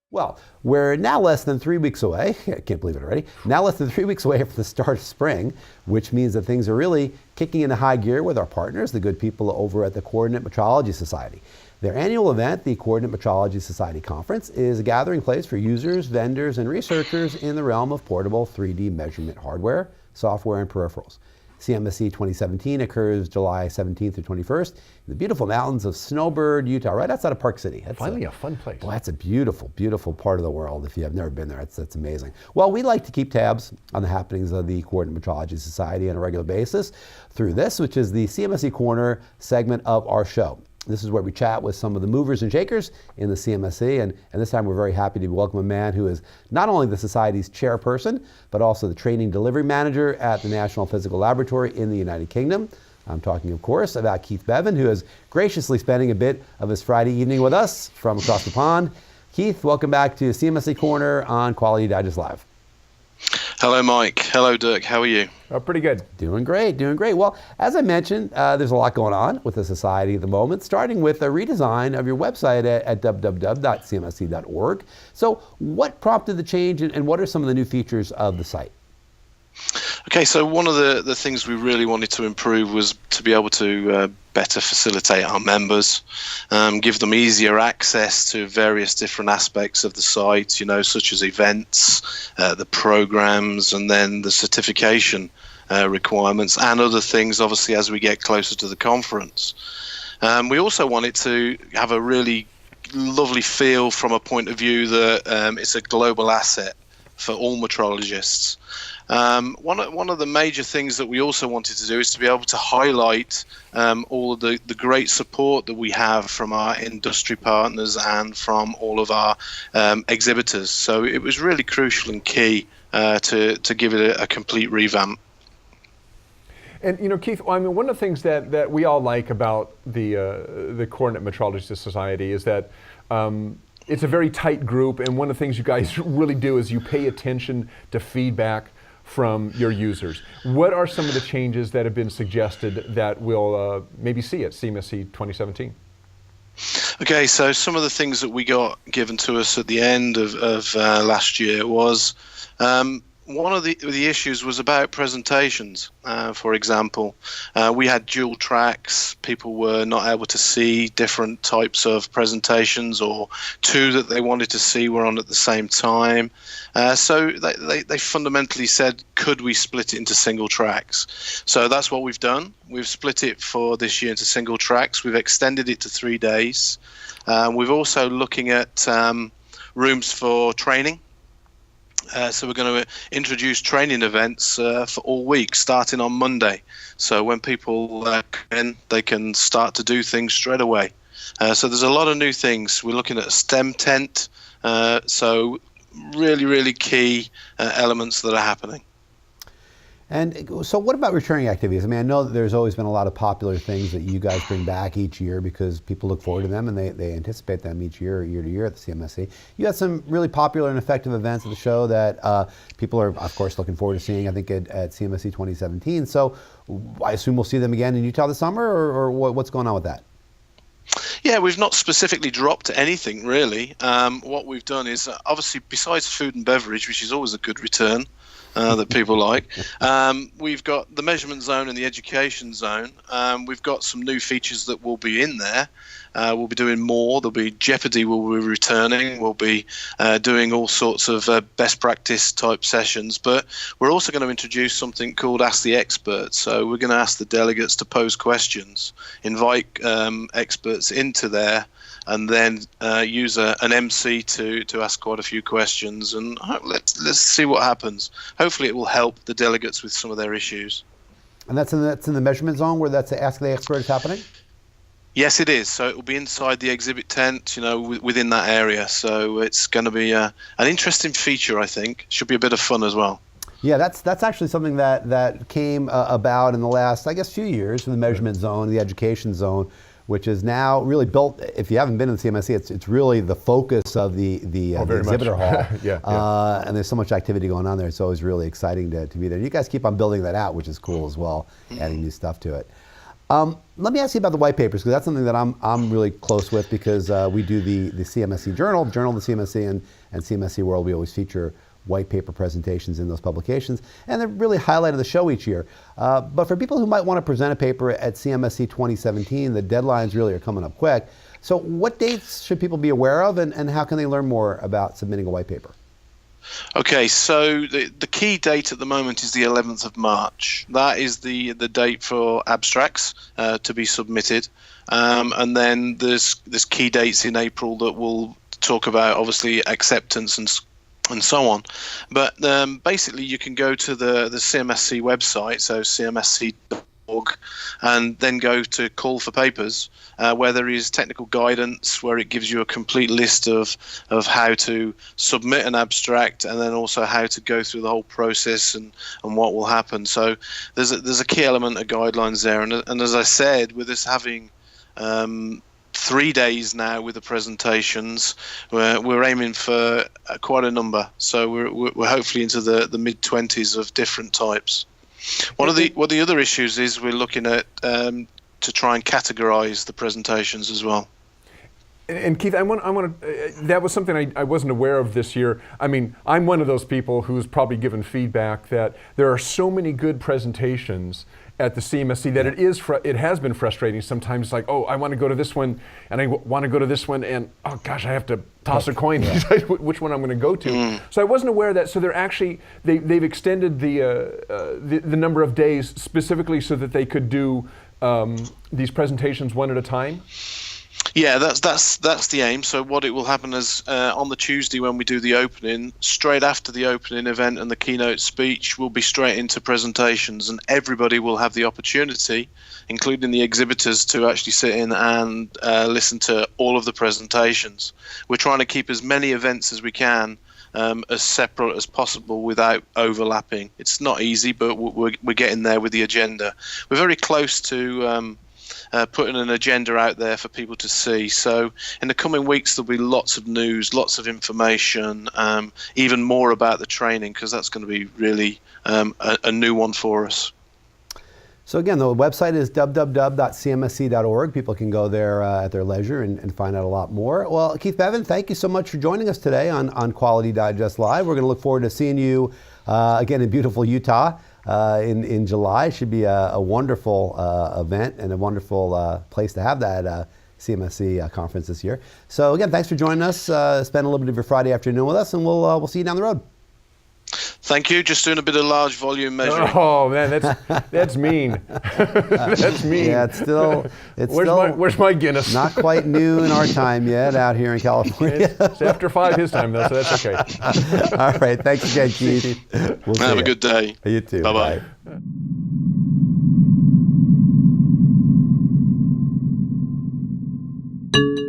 Well, we're now less than 3 weeks away, I can't believe it already, now less than 3 weeks away from the start of spring, which means that things are really kicking into high gear with our partners, the good people over at the Coordinate Metrology Society. Their annual event, the Coordinate Metrology Society Conference, is a gathering place for users, vendors, and researchers in the realm of portable 3D measurement hardware, software, and peripherals. CMSC 2017 occurs July 17th through 21st in the beautiful mountains of Snowbird, Utah, right outside of Park City. That's finally a fun place. Well, that's a beautiful, beautiful part of the world. If you have never been there, that's amazing. Well, we like to keep tabs on the happenings of the Coordinate Metrology Society on a regular basis through this, which is the CMSC Corner segment of our show. This is where we chat with some of the movers and shakers in the CMSC, and this time we're very happy to welcome a man who is not only the Society's chairperson, but also the training delivery manager at the National Physical Laboratory in the United Kingdom. I'm talking, of course, about Keith Bevan, who is graciously spending a bit of his Friday evening with us from across the pond. Keith, welcome back to CMSC Corner on Quality Digest Live. Hello, Mike. Hello, Dirk. How are you? Pretty good. Doing great, doing great. Well, as I mentioned, there's a lot going on with the Society at the moment, starting with a redesign of your website at www.cmsc.org. So what prompted the change, and what are some of the new features of the site? Okay, so one of the things we really wanted to improve was to be able to better facilitate our members, give them easier access to various different aspects of the site, such as events, the programs, and then the certification requirements and other things, obviously, as we get closer to the conference. We also wanted to have a really lovely feel from a point of view that it's a global asset for all metrologists. One of the major things that we also wanted to do is to be able to highlight all of the great support that we have from our industry partners and from all of our exhibitors. So it was really crucial and key to give it a complete revamp. And Keith, I mean, one of the things that we all like about the Coordinate Metrology Society is that it's a very tight group, and one of the things you guys really do is you pay attention to feedback from your users. What are some of the changes that have been suggested that we'll maybe see at CMSC 2017? Okay, so some of the things that we got given to us at the end of last year was one of the issues was about presentations. For example, we had dual tracks. People were not able to see different types of presentations, or two that they wanted to see were on at the same time. So they fundamentally said, could we split it into single tracks? So that's what we've done. We've split it for this year into single tracks. We've extended it to 3 days. We're also looking at rooms for training. So we're going to introduce training events for all week, starting on Monday. So when people come in, they can start to do things straight away. So there's a lot of new things. We're looking at a STEM tent. So really, really key elements that are happening. And so what about returning activities? I mean, I know that there's always been a lot of popular things that you guys bring back each year because people look forward to them and they anticipate them each year to year at the CMSC. You had some really popular and effective events at the show that people are, of course, looking forward to seeing, I think, at CMSC 2017. So I assume we'll see them again in Utah this summer, or what's going on with that? Yeah, we've not specifically dropped anything, really. What we've done is, obviously, besides food and beverage, which is always a good return, that people like. We've got the measurement zone and the education zone. We've got some new features that will be in there. We'll be doing more. There'll be Jeopardy will be returning. We'll be doing all sorts of best practice type sessions. But we're also going to introduce something called Ask the Experts. So we're going to ask the delegates to pose questions, invite experts into there, and then use an MC to ask quite a few questions, and let's see what happens. Hopefully it will help the delegates with some of their issues. And that's in the measurement zone where that's the Ask the Expert is happening? Yes, it is. So it will be inside the exhibit tent, within that area. So it's going to be an interesting feature, I think. Should be a bit of fun as well. Yeah, that's actually something that came about in the last, I guess, few years in the measurement zone, the education zone, which is now really built. If you haven't been in the CMSC, it's really the focus of the exhibitor hall. Yeah. And there's so much activity going on there. It's always really exciting to be there. You guys keep on building that out, which is cool as well, adding new stuff to it. Let me ask you about the white papers, because that's something that I'm really close with, because we do the CMSC Journal of the CMSC, and CMSC World. We always feature white paper presentations in those publications, and they're really highlight of the show each year. But for people who might want to present a paper at CMSC 2017, the deadlines really are coming up quick. So what dates should people be aware of, and how can they learn more about submitting a white paper? Okay, so the key date at the moment is the 11th of March. That is the date for abstracts to be submitted. And then there's key dates in April that will talk about, obviously, acceptance and so on. But basically, you can go to the CMSC website, so cmsc.org, and then go to call for papers, where there is technical guidance, where it gives you a complete list of how to submit an abstract, and then also how to go through the whole process and what will happen. So there's a key element of guidelines there, and as I said, with us having 3 days now with the presentations, we're aiming for quite a number. So we're hopefully into the mid-20s of different types. One of the other issues is we're looking at to try and categorize the presentations as well. And Keith, I want to. That was something I wasn't aware of this year. I mean, I'm one of those people who's probably given feedback that there are so many good presentations at the CMSC that it has been frustrating sometimes. Like, oh, I want to go to this one, and I want to go to this one, and oh gosh, I have to toss a coin to decide which one I'm going to go to. So I wasn't aware of that. So they're actually they've extended the number of days specifically so that they could do these presentations one at a time. Yeah, that's the aim. So what it will happen is on the Tuesday when we do the opening, straight after the opening event and the keynote speech, we'll be straight into presentations, and everybody will have the opportunity, including the exhibitors, to actually sit in and listen to all of the presentations. We're trying to keep as many events as we can as separate as possible without overlapping. It's not easy, but we're getting there with the agenda. We're very close to putting an agenda out there for people to see. So in the coming weeks, there'll be lots of news, lots of information, even more about the training, because that's going to be really a new one for us. So again, the website is www.cmsc.org. People can go there at their leisure and find out a lot more. Well, Keith Bevan, thank you so much for joining us today on Quality Digest Live. We're going to look forward to seeing you again in beautiful Utah in July. It should be a wonderful event and a wonderful place to have that CMSC conference this year. So again, thanks for joining us. Spend a little bit of your Friday afternoon with us, and we'll see you down the road. Thank you. Just doing a bit of large volume measuring. Oh man, that's mean. That's mean. Yeah, where's my Guinness? Not quite noon our time yet out here in California. It's after 5 his time though, so that's okay. All right, thanks again, Keith. Have a good day. You too. Bye-bye. Bye.